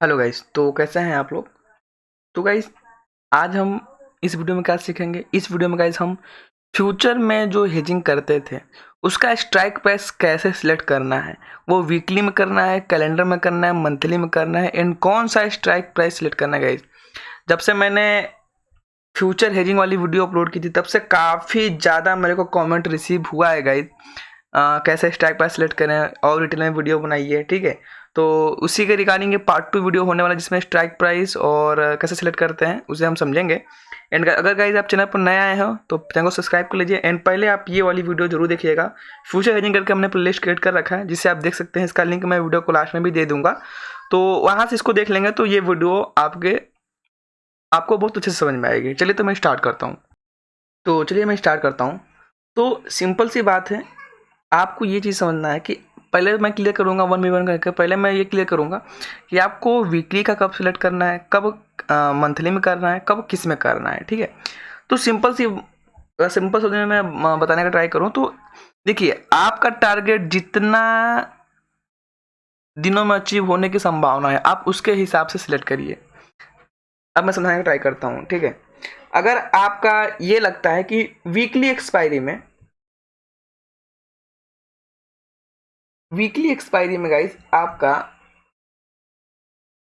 Hello guys, तो कैसे हैं आप लोग। तो गाइस, आज हम इस वीडियो में क्या सीखेंगे। इस वीडियो में गाइस हम फ्यूचर में जो हेजिंग करते थे उसका स्ट्राइक प्राइस कैसे सिलेक्ट करना है। वो वीकली में करना है, कैलेंडर में करना है, मंथली में करना है, एंड कौन सा स्ट्राइक प्राइस सिलेक्ट करना है। गाइस, जब से मैंने फ्यूचर हेजिंग वाली वीडियो अपलोड की थी तब से काफ़ी ज़्यादा मेरे को कमेंट रिसीव हुआ है गाइस, कैसे स्ट्राइक प्राइस सेलेक्ट करें और डिटेल में वीडियो बनाई है। ठीक है, तो उसी के रिगार्डिंग ये पार्ट 2 वीडियो होने वाला है जिसमें स्ट्राइक प्राइस और कैसे सेलेक्ट करते हैं उसे हम समझेंगे। एंड अगर गाइज आप चैनल पर नए आए हो तो चैनल को सब्सक्राइब कर लीजिए। एंड पहले आप ये वाली वीडियो जरूर देखिएगा। फ्यूचर हेजिंग करके हमने प्लेलिस्ट क्रिएट कर रखा है जिसे आप देख सकते हैं। इसका लिंक मैं वीडियो को लास्ट में भी दे दूंगा, तो वहाँ से इसको देख लेंगे तो ये वीडियो आपको बहुत अच्छे से समझ में आएगी। चलिए तो मैं स्टार्ट करता हूँ। तो सिंपल सी बात है, आपको ये चीज़ समझना है कि पहले मैं क्लियर करूँगा वन बाई वन करके। पहले मैं ये क्लियर करूँगा कि आपको वीकली का कब सिलेक्ट करना है, कब मंथली में करना है, कब किस में करना है। ठीक है, तो सिंपल शब्द में मैं बताने का ट्राई करूँ तो देखिए, आपका टारगेट जितना दिनों में अचीव होने की संभावना है आप उसके हिसाब से सिलेक्ट करिए। अब मैं समझाने का ट्राई करता हूँ। ठीक है, अगर आपका ये लगता है कि वीकली एक्सपायरी में गाइस आपका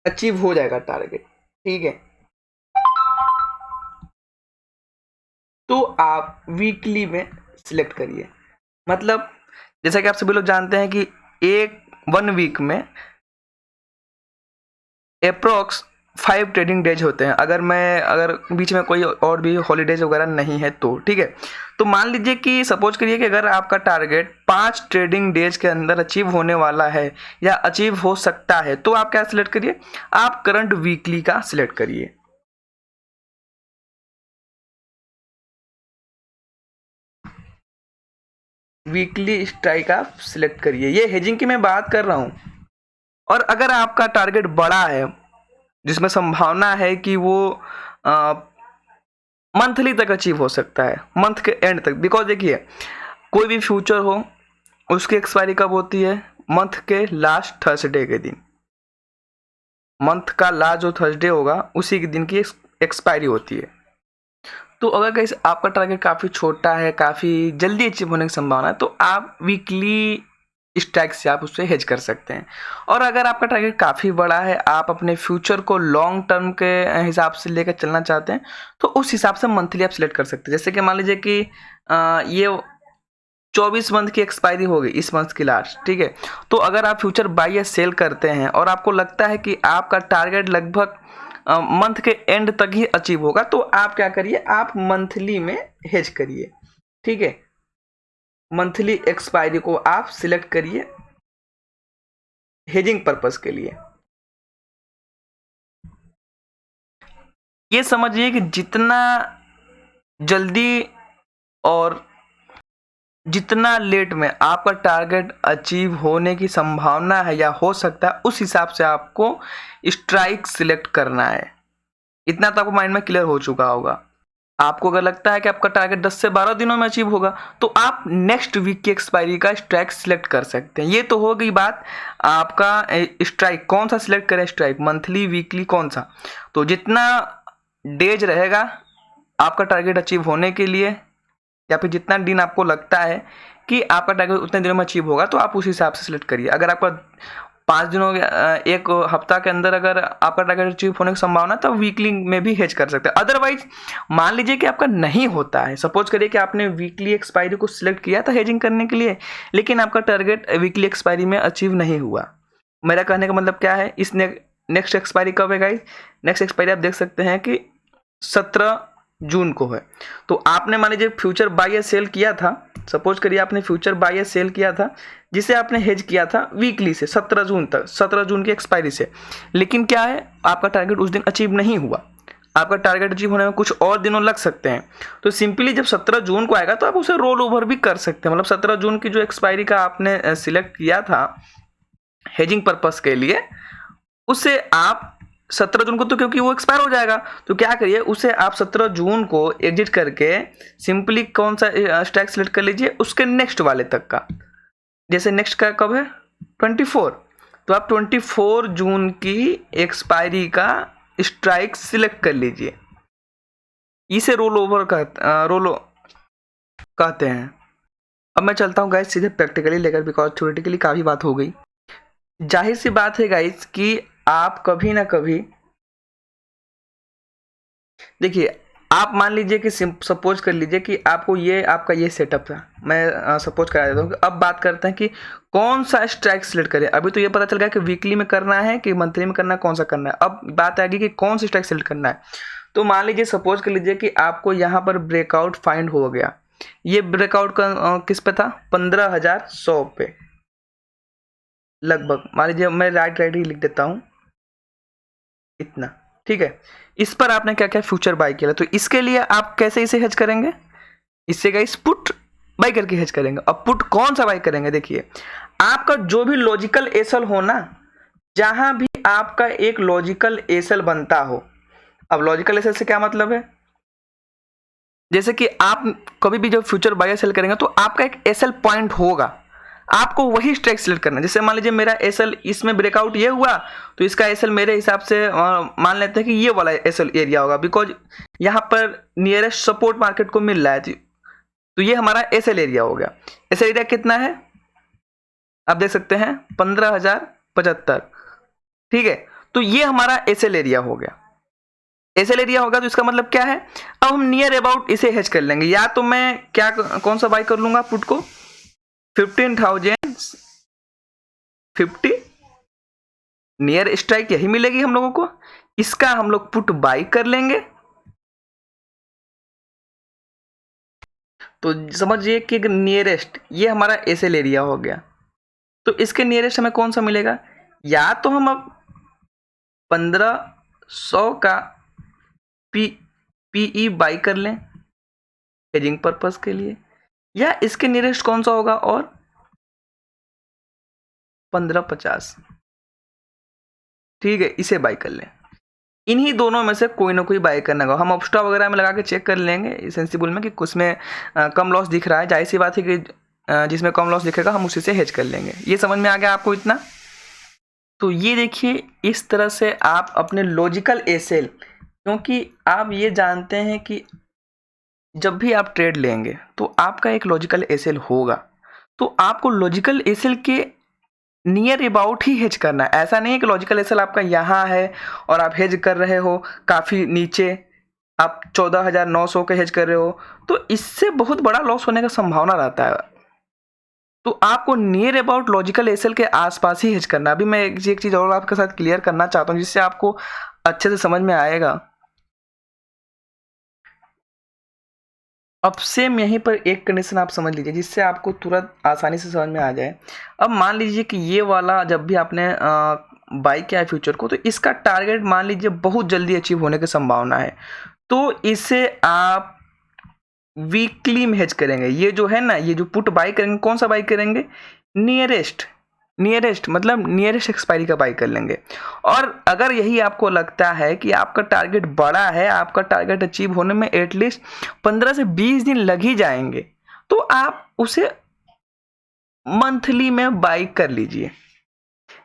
अचीव हो जाएगा टारगेट, ठीक है, तो आप वीकली में सिलेक्ट करिए। मतलब जैसा कि आप सभी लोग जानते हैं कि एक 1 वीक में अप्रोक्स 5 ट्रेडिंग डेज होते हैं, अगर बीच में कोई और भी हॉलीडेज वगैरह नहीं है तो। ठीक है, तो मान लीजिए कि सपोज करिए कि अगर आपका टारगेट 5 ट्रेडिंग डेज के अंदर अचीव होने वाला है या अचीव हो सकता है, तो आप क्या सिलेक्ट करिए, आप करंट वीकली का सिलेक्ट करिए। वीकली स्ट्राइक आप सिलेक्ट करिए। ये हेजिंग की मैं बात कर रहा हूं। और अगर आपका टारगेट बड़ा है जिसमें संभावना है कि वो मंथली तक अचीव हो सकता है, मंथ के एंड तक। बिकॉज देखिए, कोई भी फ्यूचर हो उसकी एक्सपायरी कब होती है, मंथ के लास्ट थर्सडे के दिन। मंथ का लास्ट जो थर्सडे होगा उसी के दिन की एक्सपायरी होती है। तो अगर गाइस आपका टारगेट काफ़ी छोटा है, काफ़ी जल्दी अचीव होने की संभावना है, तो आप वीकली स्ट्राइक से आप उससे हेज कर सकते हैं। और अगर आपका टारगेट काफ़ी बड़ा है, आप अपने फ्यूचर को लॉन्ग टर्म के हिसाब से लेकर चलना चाहते हैं, तो उस हिसाब से मंथली आप सिलेक्ट कर सकते हैं। जैसे कि मान लीजिए कि ये 24 मंथ की एक्सपायरी हो गई इस मंथ की लास्ट। ठीक है, तो अगर आप फ्यूचर बाई या सेल करते हैं और आपको लगता है कि आपका टारगेट लगभग मंथ के एंड तक ही अचीव होगा, तो आप क्या करिए, आप मंथली में हेज करिए। ठीक है, मंथली एक्सपायरी को आप सिलेक्ट करिए हेजिंग पर्पस के लिए। ये समझिए कि जितना जल्दी और जितना लेट में आपका टारगेट अचीव होने की संभावना है या हो सकता है, उस हिसाब से आपको स्ट्राइक सिलेक्ट करना है। इतना तो आपको माइंड में क्लियर हो चुका होगा। आपको अगर लगता है कि आपका टारगेट 10 से 12 दिनों में अचीव होगा, तो आप नेक्स्ट वीक की एक्सपायरी का स्ट्राइक सिलेक्ट कर सकते हैं। ये तो हो गई बात आपका स्ट्राइक कौन सा सिलेक्ट करें, स्ट्राइक मंथली, वीकली, कौन सा। तो जितना डेज रहेगा आपका टारगेट अचीव होने के लिए, या फिर जितना दिन आपको लगता है कि आपका टारगेट उतने दिनों में अचीव होगा, तो आप उस हिसाब से सिलेक्ट करिए। अगर आपका 5 दिनों एक हफ्ता के अंदर अगर आपका टारगेट अचीव होने की संभावना है, तो वीकली में भी हेज कर सकते हैं। अदरवाइज मान लीजिए कि आपका नहीं होता है, सपोज करिए कि आपने वीकली एक्सपायरी को सिलेक्ट किया था हेजिंग करने के लिए, लेकिन आपका टारगेट वीकली एक्सपायरी में अचीव नहीं हुआ। मेरा कहने का मतलब क्या है, इस नेक्स्ट एक्सपायरी कब है गाइस, नेक्स्ट एक्सपायरी आप देख सकते हैं कि 17 जून को है। तो आपने मान लीजिए फ्यूचर बाय या सेल किया था, सपोज करिए आपने फ्यूचर बाय या सेल किया था जिसे आपने हेज किया था वीकली से 17 जून तक, 17 जून की एक्सपायरी से। लेकिन क्या है, आपका टारगेट उस दिन अचीव नहीं हुआ, आपका टारगेट अचीव होने में कुछ और दिनों लग सकते हैं। तो सिंपली जब 17 जून को आएगा तो आप उसे रोल ओवर भी कर सकते हैं। मतलब 17 जून की जो एक्सपायरी का आपने सिलेक्ट किया था हेजिंग पर्पस के लिए, उसे आप 17 जून को, तो क्योंकि वो एक्सपायर हो जाएगा, तो क्या करिए, उसे आप 17 जून को एग्जिट करके सिंपली कौन सा स्ट्राइक सेलेक्ट कर लीजिए उसके नेक्स्ट वाले तक का। जैसे नेक्स्ट का कब है 24, तो आप 24 जून की एक्सपायरी का स्ट्राइक सिलेक्ट कर लीजिए। इसे रोल ओवर कहते हैं। अब मैं चलता हूँ गाइस सीधे प्रैक्टिकली लेकर, बिकॉज थ्योरेटिकली काफ़ी बात हो गई। जाहिर सी बात है गाइस कि आप कभी ना कभी, देखिए आप मान लीजिए कि सपोज कर लीजिए कि आपको ये आपका ये सेटअप था, मैं सपोज करा देता हूँ। अब बात करते हैं कि कौन सा स्ट्राइक सिलेक्ट करें। अभी तो ये पता चल गया कि वीकली में करना है कि मंथली में करना है, कौन सा करना है। अब बात आ गई कि कौन सा स्ट्राइक सिलेक्ट करना है। तो मान लीजिए सपोज कर लीजिए कि आपको यहाँ पर ब्रेकआउट फाइंड हो गया। ये ब्रेकआउट का किस पे था, 15,100 पे लगभग। मान लीजिए मैं राइट ही लिख देता हूँ इतना, ठीक है। इस पर आपने क्या क्या फ्यूचर बाय किया, तो इसके लिए आप कैसे इसे हेज करेंगे, इससे गाइस पुट बाय करके हेज करेंगे। अब पुट कौन सा बाय करेंगे, देखिए आपका जो भी लॉजिकल एसएल हो ना, जहां भी आपका एक लॉजिकल एसएल बनता हो। अब लॉजिकल एसएल से क्या मतलब है, जैसे कि आप कभी भी जब फ्यूचर बाय सेल करेंगे तो आपका एक एसएल पॉइंट होगा, आपको वही स्ट्राइक सिलेक्ट करना है। जैसे मान लीजिए मेरा एसएल इसमें ब्रेकआउट ये हुआ, तो इसका एसएल मेरे हिसाब से मान लेते हैं कि ये वाला एसएल एरिया होगा, बिकॉज यहाँ पर नियरेस्ट सपोर्ट मार्केट को मिल रहा है। तो ये हमारा एसएल एरिया हो गया। एसएल एरिया कितना है आप देख सकते हैं, 15,075, ठीक है। तो ये हमारा एसएल एरिया हो गया। एसएल एरिया होगा तो इसका मतलब क्या है, अब हम नियर अबाउट इसे हेज कर लेंगे। या तो मैं क्या कौन सा बाय कर लूंगा पुट को, 15,050 नियर स्ट्राइक यही मिलेगी हम लोगों को, इसका हम लोग पुट बाय कर लेंगे। तो समझिए कि नियरेस्ट ये हमारा एसएल एरिया हो गया। तो इसके नियरेस्ट हमें कौन सा मिलेगा, या तो हम अब 1500 का पीई बाई कर लें हेजिंग पर्पस के लिए, या इसके नियरेस्ट कौन सा होगा और 1550, ठीक है, इसे बाई कर लें। इन्हीं दोनों में से कोई ना कोई बाय करना होगा। हम ऑप्स्टा वगैरह में लगा के चेक कर लेंगे सेंसिबल में कि कुछ में कम लॉस दिख रहा है, जाहिर सी बात है कि जिसमें कम लॉस दिखेगा हम उसी से हेज कर लेंगे। ये समझ में आ गया आपको इतना। तो ये देखिए इस तरह से आप अपने लॉजिकल एसएल, क्योंकि आप ये जानते हैं कि जब भी आप ट्रेड लेंगे तो आपका एक लॉजिकल एसएल होगा, तो आपको लॉजिकल एसएल के नियर अबाउट ही हेज करना है। ऐसा नहीं है कि लॉजिकल एसएल आपका यहाँ है और आप हेज कर रहे हो काफ़ी नीचे, आप 14,900 के हेज कर रहे हो, तो इससे बहुत बड़ा लॉस होने का संभावना रहता है। तो आपको नियर अबाउट लॉजिकल एसएल के आसपास ही हेज करना है। अभी मैं एक चीज़ और आपके साथ क्लियर करना चाहता हूँ जिससे आपको अच्छे से समझ में आएगा। अब सेम यहीं पर एक कंडीशन आप समझ लीजिए जिससे आपको तुरंत आसानी से समझ में आ जाए। अब मान लीजिए कि ये वाला जब भी आपने बाई किया है फ्यूचर को, तो इसका टारगेट मान लीजिए बहुत जल्दी अचीव होने की संभावना है, तो इसे आप वीकली में हेज करेंगे। ये जो है ना, ये जो पुट बाई करेंगे, कौन सा बाई करेंगे, नियरेस्ट मतलब नियरेस्ट एक्सपायरी का बाई कर लेंगे। और अगर यही आपको लगता है कि आपका टारगेट बड़ा है, आपका टारगेट अचीव होने में एटलीस्ट 15 से 20 दिन लग ही जाएंगे, तो आप उसे मंथली में बाई कर लीजिए।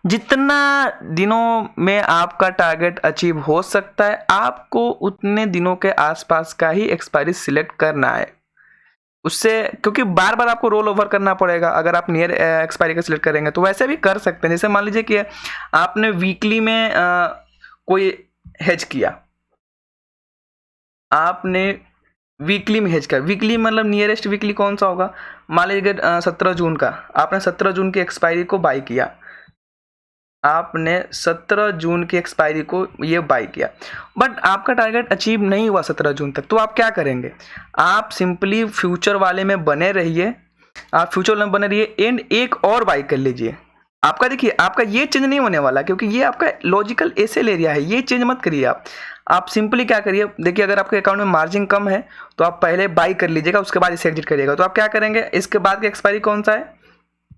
जितना दिनों में आपका टारगेट अचीव हो सकता है, आपको उतने दिनों के आसपास का ही एक्सपायरी सिलेक्ट करना है। उससे क्योंकि बार बार आपको रोल ओवर करना पड़ेगा अगर आप नियर एक्सपायरी का सिलेक्ट करेंगे। तो वैसे भी कर सकते हैं, जैसे मान लीजिए कि आपने वीकली में कोई हेज किया, आपने वीकली में हेज किया, वीकली मतलब नियरेस्ट वीकली कौन सा होगा, मान लीजिए 17 जून का, आपने 17 जून की एक्सपायरी को बाई किया, आपने 17 जून की एक्सपायरी को ये बाई किया, बट आपका टारगेट अचीव नहीं हुआ 17 जून तक, तो आप क्या करेंगे, आप सिंपली फ्यूचर वाले में बने रहिए, आप फ्यूचर में बने रहिए एंड एक और बाई कर लीजिए। आपका देखिए आपका ये चेंज नहीं होने वाला, क्योंकि ये आपका लॉजिकल एसएल एरिया है, ये चेंज मत करिए आप सिंपली क्या करिए, देखिए अगर आपके अकाउंट में मार्जिन कम है तो आप पहले बाई कर लीजिएगा, उसके बाद इसे एग्जिट करिएगा। तो आप क्या करेंगे, इसके बाद की एक्सपायरी कौन सा है,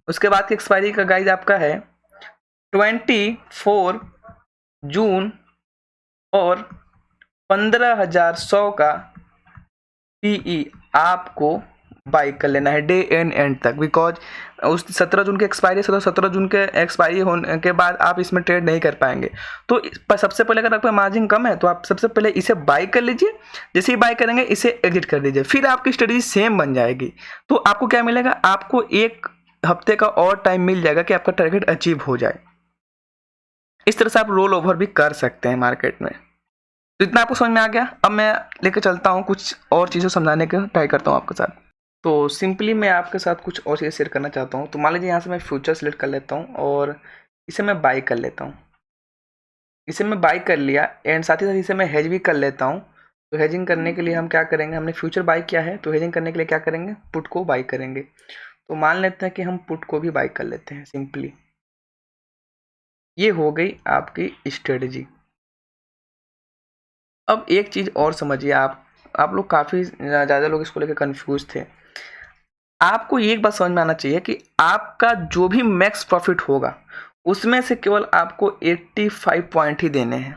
उसके बाद की एक्सपायरी का गाइज आपका है 24 जून और 15,100 का पीई आपको बाई कर लेना है डे एंड तक, बिकॉज उस 17 जून की एक्सपायरी है, तो 17 जून के एक्सपायरी होने के बाद आप इसमें ट्रेड नहीं कर पाएंगे। तो सबसे पहले अगर आपका मार्जिन कम है तो आप सबसे पहले इसे बाई कर लीजिए, जैसे ही बाई करेंगे इसे एग्जिट कर दीजिए, फिर आपकी स्ट्रेटेजी सेम बन जाएगी। तो आपको क्या मिलेगा, आपको एक हफ्ते का और टाइम मिल जाएगा कि आपका टारगेट अचीव हो जाए। इस तरह से आप रोल ओवर भी कर सकते हैं मार्केट में। तो इतना आपको समझ में आ गया। अब मैं लेकर चलता हूँ, कुछ और चीज़ें समझाने का ट्राई करता हूँ आपके साथ। तो सिंपली मैं आपके साथ कुछ और चीज़ें शेयर करना चाहता हूँ। तो मान लीजिए यहाँ से मैं फ्यूचर सेलेक्ट कर लेता हूँ और इसे मैं बाई कर लेता हूँ। इसे मैं बाई कर लिया एंड साथ ही साथ इसे मैं हेज भी कर लेता हूँ। तो हेजिंग करने के लिए हम क्या करेंगे, हमने फ्यूचर बाई किया है तो हेजिंग करने के लिए क्या करेंगे, पुट को बाई करेंगे। तो मान लेते हैं कि हम पुट को भी बाई कर लेते हैं सिंपली। ये हो गई आपकी स्ट्रेटजी। अब एक चीज़ और समझिए, आप लोग काफ़ी ज़्यादा लोग इसको लेकर कंफ्यूज थे। आपको एक बात समझ में आना चाहिए कि आपका जो भी मैक्स प्रॉफिट होगा उसमें से केवल आपको 85 पॉइंट ही देने हैं।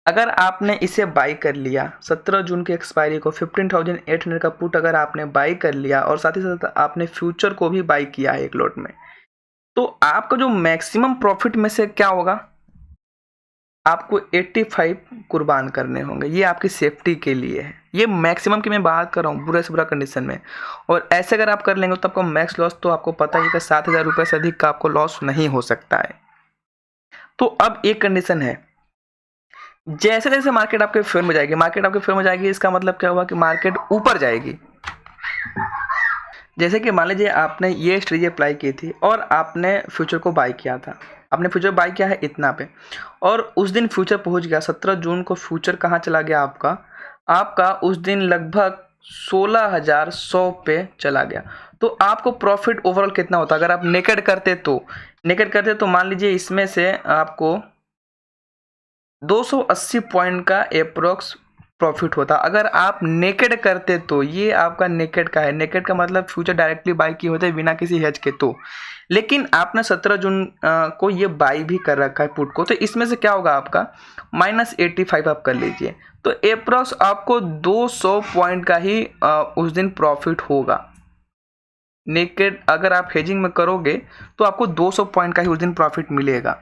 अगर आपने इसे बाई कर लिया 17 जून की एक्सपायरी को 15,800 का पुट अगर आपने बाई कर लिया और साथ ही साथ आपने फ्यूचर को भी बाई किया है एक लॉट में, तो आपका जो मैक्सिमम प्रॉफिट में से क्या होगा, आपको 85 कुर्बान करने होंगे। ये आपकी सेफ्टी के लिए है, ये मैक्सिमम की मैं बात कर रहा हूँ बुरे से बुरा कंडीशन में। और ऐसे अगर आप कर लेंगे तो आपको मैक्स लॉस तो आपको पता ही है कि 7,000 रुपये से अधिक का आपको लॉस नहीं हो सकता है। तो अब एक कंडीशन है, जैसे जैसे मार्केट आपके फेवर में जाएगी, मार्केट आपके फेवर में जाएगी, इसका मतलब क्या हुआ कि मार्केट ऊपर जाएगी। जैसे कि मान लीजिए आपने ये स्ट्रेटजी अप्लाई की थी और आपने फ्यूचर को बाई किया था, आपने फ्यूचर बाई किया है इतना पे, और उस दिन फ्यूचर पहुंच गया 17 जून को फ्यूचर कहाँ चला गया आपका उस दिन लगभग 16,100 पे चला गया। तो आपको प्रॉफिट ओवरऑल कितना होता अगर आप नेकेड करते तो मान लीजिए इसमें से आपको 280 पॉइंट का अप्रोक्स प्रॉफिट होता अगर आप नेकेड करते तो। ये आपका नेकेड का है, नेकेड का मतलब फ्यूचर डायरेक्टली बाई किए होते बिना किसी हेज के। तो लेकिन आपने 17 जून को ये बाई भी कर रखा है पुट को, तो इसमें से क्या होगा आपका -85 आप कर लीजिए, तो अप्रोक्स आपको 200 पॉइंट का ही उस दिन प्रॉफिट होगा। नेकेड अगर आप हेजिंग में करोगे तो आपको 200 पॉइंट का ही उस दिन प्रॉफिट मिलेगा,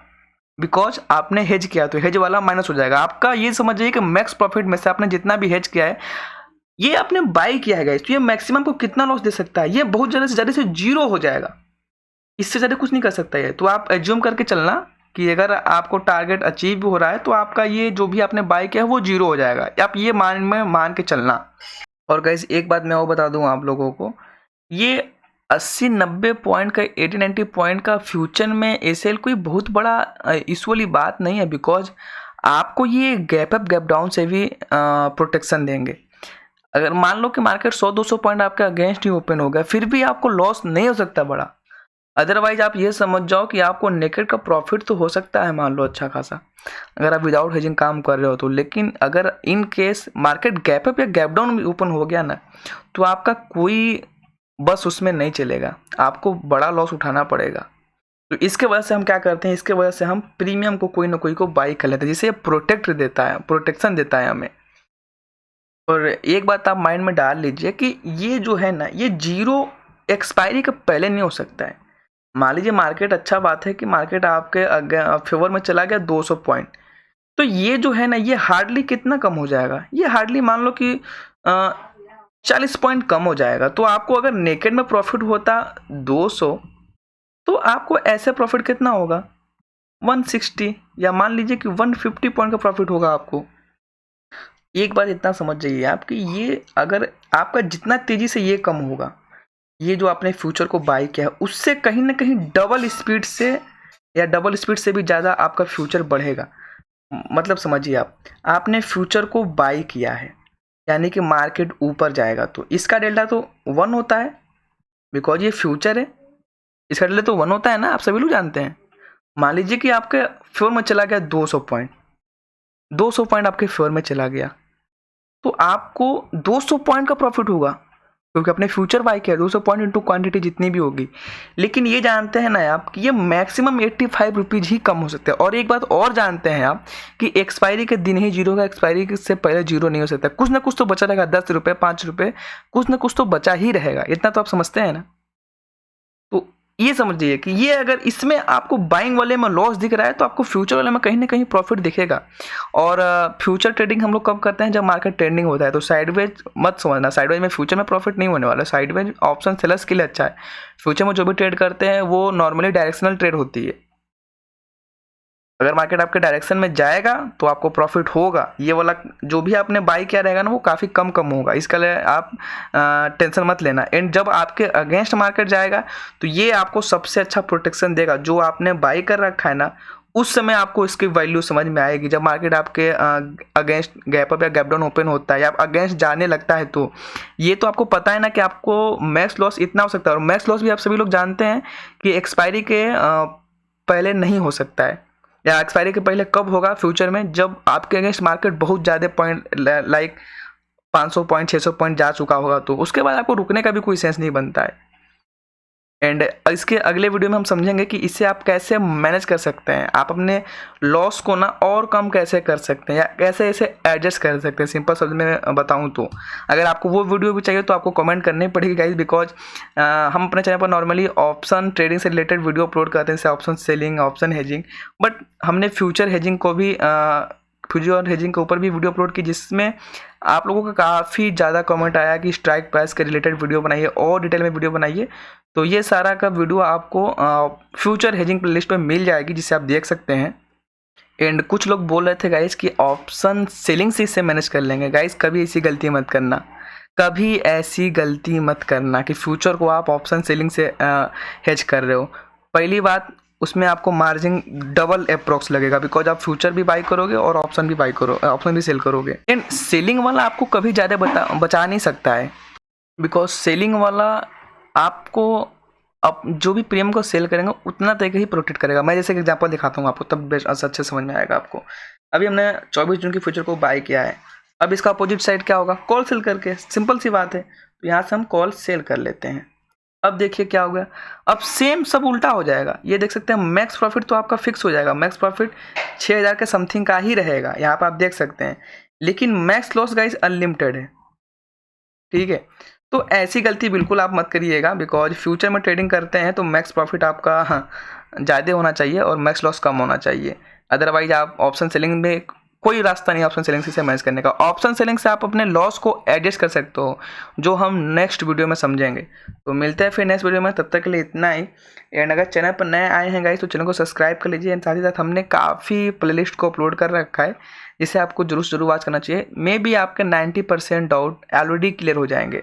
बिकॉज आपने हेज किया तो हेज वाला माइनस हो जाएगा आपका। ये समझिए कि मैक्स प्रॉफिट में से आपने जितना भी हेज किया है ये आपने बाई किया है गाइस, तो ये मैक्सिमम को कितना लॉस दे सकता है, ये बहुत ज़्यादा से जीरो हो जाएगा, इससे ज़्यादा कुछ नहीं कर सकता है। तो आप एज्यूम करके चलना कि अगर आपको टारगेट अचीव भी हो रहा है तो आपका ये जो भी आपने बाई किया है वो जीरो हो जाएगा, आप ये मान के चलना। और गाइस एक बात मैं और बता दूं आप लोगों को, ये 80-90 पॉइंट का 80-90 पॉइंट का फ्यूचर में एसएल कोई बहुत बड़ा इशू वाली बात नहीं है, बिकॉज आपको ये गैप अप गैप डाउन से भी प्रोटेक्शन देंगे। अगर मान लो कि मार्केट 100-200 पॉइंट आपके अगेंस्ट ही ओपन हो गया फिर भी आपको लॉस नहीं हो सकता बड़ा। अदरवाइज आप ये समझ जाओ कि आपको नेकेड का प्रॉफिट तो हो सकता है मान लो अच्छा खासा अगर आप विदाउट हेजिंग काम कर रहे हो तो, लेकिन अगर in case market gap up या गैप डाउन ओपन हो गया ना तो आपका कोई बस उसमें नहीं चलेगा, आपको बड़ा लॉस उठाना पड़ेगा। तो इसके वजह से हम क्या करते हैं, इसके वजह से हम प्रीमियम को कोई ना कोई को बाई कर लेते हैं, जिससे प्रोटेक्शन देता है हमें। और एक बात आप माइंड में डाल लीजिए कि ये जो है ना ये जीरो एक्सपायरी के पहले नहीं हो सकता है। मान लीजिए मार्केट, अच्छा बात है कि मार्केट आपके फेवर में चला गया 200 पॉइंट, तो ये जो है ना ये हार्डली कितना कम हो जाएगा, ये हार्डली मान लो कि 40 पॉइंट कम हो जाएगा। तो आपको अगर नेकेड में प्रॉफिट होता 200 तो आपको ऐसे प्रॉफिट कितना होगा 160 या मान लीजिए कि 150 पॉइंट का प्रॉफिट होगा आपको। एक बात इतना समझ जाइए आप कि ये अगर आपका जितना तेजी से ये कम होगा, ये जो आपने फ्यूचर को बाई किया है उससे कहीं ना कहीं डबल स्पीड से या डबल स्पीड से भी ज़्यादा आपका फ्यूचर बढ़ेगा। मतलब समझिए आपने फ्यूचर को बाई किया है यानी कि मार्केट ऊपर जाएगा तो इसका डेल्टा तो 1 होता है, बिकॉज ये फ्यूचर है, इसका डेल्टा तो 1 होता है ना, आप सभी लोग जानते हैं। मान लीजिए कि आपके फेवर में चला गया 200 पॉइंट आपके फेवर में चला गया तो आपको 200 पॉइंट का प्रॉफिट होगा, क्योंकि अपने फ्यूचर बाई किया 200 पॉइंट इंटू क्वान्टिटी जितनी भी होगी। लेकिन ये जानते हैं ना आप कि ये मैक्सिमम 85 रुपीज़ ही कम हो सकते हैं। और एक बात और जानते हैं आप कि एक्सपायरी के दिन ही जीरो का, एक्सपायरी से पहले जीरो नहीं हो सकता। कुछ ना कुछ तो बचा रहेगा, 10 रुपये 5 रुपये कुछ ना कुछ तो बचा ही रहेगा। इतना तो आप समझते हैं ना। तो ये समझिए कि ये अगर इसमें आपको बाइंग वाले में लॉस दिख रहा है तो आपको फ्यूचर वाले में कहीं ना कहीं प्रॉफिट दिखेगा। और फ्यूचर ट्रेडिंग हम लोग कब करते हैं? जब मार्केट ट्रेंडिंग होता है। तो साइडवेज मत समझना, साइडवेज में फ्यूचर में प्रॉफिट नहीं होने वाला। साइडवेज ऑप्शन सेलर्स के लिए अच्छा है। फ्यूचर में जो भी ट्रेड करते हैं वो नॉर्मली डायरेक्शनल ट्रेड होती है। अगर मार्केट आपके डायरेक्शन में जाएगा तो आपको प्रॉफिट होगा। ये वाला जो भी आपने बाई किया रहेगा ना वो काफ़ी कम होगा। इसके लिए आप टेंशन मत लेना। एंड जब आपके अगेंस्ट मार्केट जाएगा तो ये आपको सबसे अच्छा प्रोटेक्शन देगा। जो आपने बाई कर रखा है ना उस समय आपको इसकी वैल्यू समझ में आएगी। जब मार्केट आपके अगेंस्ट गैप अप या गैप डाउन ओपन होता है या अगेंस्ट जाने लगता है तो ये तो आपको पता है ना कि आपको मैक्स लॉस इतना हो सकता है। और मैक्स लॉस भी आप सभी लोग जानते हैं कि एक्सपायरी के पहले नहीं हो सकता है। या एक्सपायरी के पहले कब होगा फ्यूचर में? जब आपके अगेंस्ट मार्केट बहुत ज़्यादा पॉइंट लाइक 500 पॉइंट 600 पॉइंट जा चुका होगा तो उसके बाद आपको रुकने का भी कोई सेंस नहीं बनता है। एंड इसके अगले वीडियो में हम समझेंगे कि इससे आप कैसे मैनेज कर सकते हैं, आप अपने लॉस को ना और कम कैसे कर सकते हैं या कैसे इसे एडजस्ट कर सकते हैं। सिंपल शब्द में बताऊं तो अगर आपको वो वीडियो भी चाहिए तो आपको कमेंट करनी पड़ेगी गाइस, बिकॉज हम अपने चैनल पर नॉर्मली ऑप्शन ट्रेडिंग से रिलेटेड वीडियो अपलोड करते हैं, जैसे option selling, option hedging. But हमने फ्यूचर हेजिंग को भी फ्यूचर हेजिंग के ऊपर भी वीडियो अपलोड की, जिसमें आप लोगों का काफ़ी ज़्यादा कमेंट आया कि स्ट्राइक प्राइस के रिलेटेड वीडियो बनाइए और डिटेल में वीडियो बनाइए। तो ये सारा का वीडियो आपको फ्यूचर हेजिंग प्लेलिस्ट पे मिल जाएगी, जिसे आप देख सकते हैं। एंड कुछ लोग बोल रहे थे गाइस कि ऑप्शन सेलिंग से इससे मैनेज कर लेंगे। गाइस कभी ऐसी गलती मत करना, कभी ऐसी गलती मत करना कि फ्यूचर को आप ऑप्शन सेलिंग से हेज कर रहे हो। पहली बात, उसमें आपको मार्जिन डबल अप्रोक्स लगेगा, बिकॉज आप फ्यूचर भी बाई करोगे और ऑप्शन भी बाई करो, ऑप्शन भी सेल करोगे। एंड सेलिंग वाला आपको कभी ज़्यादा बचा नहीं सकता है, बिकॉज सेलिंग वाला आपको अब जो भी प्रीमियम को सेल करेंगे उतना तक ही प्रोटेक्ट करेगा। मैं जैसे एग्जांपल दिखाता हूँ आपको, तब अच्छे समझ में आएगा आपको। अभी हमने 24 जून की फ्यूचर को बाय किया है। अब इसका अपोजिट साइड क्या होगा? कॉल सेल करके, सिंपल सी बात है। तो यहाँ से हम कॉल सेल कर लेते हैं। अब देखिए क्या हो गया, अब सेम सब उल्टा हो जाएगा। ये देख सकते हैं मैक्स प्रॉफिट तो आपका फिक्स हो जाएगा, मैक्स प्रॉफिट 6000 के समथिंग का ही रहेगा, यहाँ पर आप देख सकते हैं। लेकिन मैक्स लॉस गाइस अनलिमिटेड है, ठीक है। तो ऐसी गलती बिल्कुल आप मत करिएगा, बिकॉज फ्यूचर में ट्रेडिंग करते हैं तो मैक्स प्रॉफिट आपका ज़्यादा होना चाहिए और मैक्स लॉस कम होना चाहिए। अदरवाइज आप ऑप्शन सेलिंग में कोई रास्ता नहीं ऑप्शन सेलिंग से मैनेज करने का। ऑप्शन सेलिंग से आप अपने लॉस को एडजस्ट कर सकते हो, जो हम नेक्स्ट वीडियो में समझेंगे। तो मिलते हैं फिर नेक्स्ट वीडियो में, तब तक के लिए इतना ही। एंड अगर चैनल पर नए आए हैं गाइस तो चैनल को सब्सक्राइब कर लीजिए। एंड साथ ही साथ हमने काफ़ी प्लेलिस्ट को अपलोड कर रखा है, जिसे आपको जरूर वॉच करना चाहिए। मे बी आपके 90% डाउट ऑलरेडी क्लियर हो जाएंगे।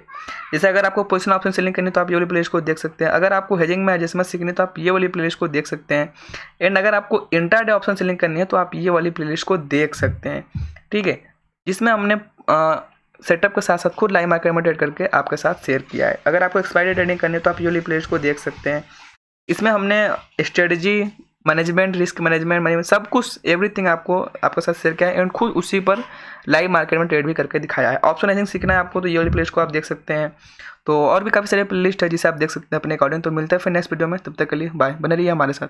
जैसे अगर आपको पोजिशन ऑप्शन सेलिंग करनी तो आप ये वाली प्लेलिस्ट को देख सकते हैं। अगर आपको हेजिंग में एडजस्टमेंट सीखनी तो आप ये वाली प्लेलिस्ट को देख सकते हैं। एंड अगर आपको इंट्राडे ऑप्शन सेलिंग करनी है तो आप ये वाली प्लेलिस्ट को देख सकते हैं, ठीक है, जिसमें हमने सेटअप के साथ साथ खुद लाइव मार्केट में ट्रेड करके आपके साथ शेयर किया है। अगर आपको एक्सपायरी ट्रेडिंग करनी है तो आप ये वाली प्लेलिस्ट को देख सकते हैं। इसमें हमने स्ट्रेटजी, मैनेजमेंट, रिस्क मैनेजमेंट सब कुछ एवरीथिंग आपको आपके साथ शेयर किया है। एंड खुद उसी पर लाइव मार्केट में ट्रेड भी करके दिखाया है। ऑप्शन हेजिंग सीखना है आपको तो ये वाली प्लेलिस्ट को आप देख सकते हैं। तो और भी काफ़ी सारे प्लेलिस्ट है जिसे आप देख सकते हैं अपने अकॉर्डिंग। तो मिलते हैं फिर नेक्स्ट वीडियो में, तब तक के लिए बाय, बने रहिए हमारे साथ।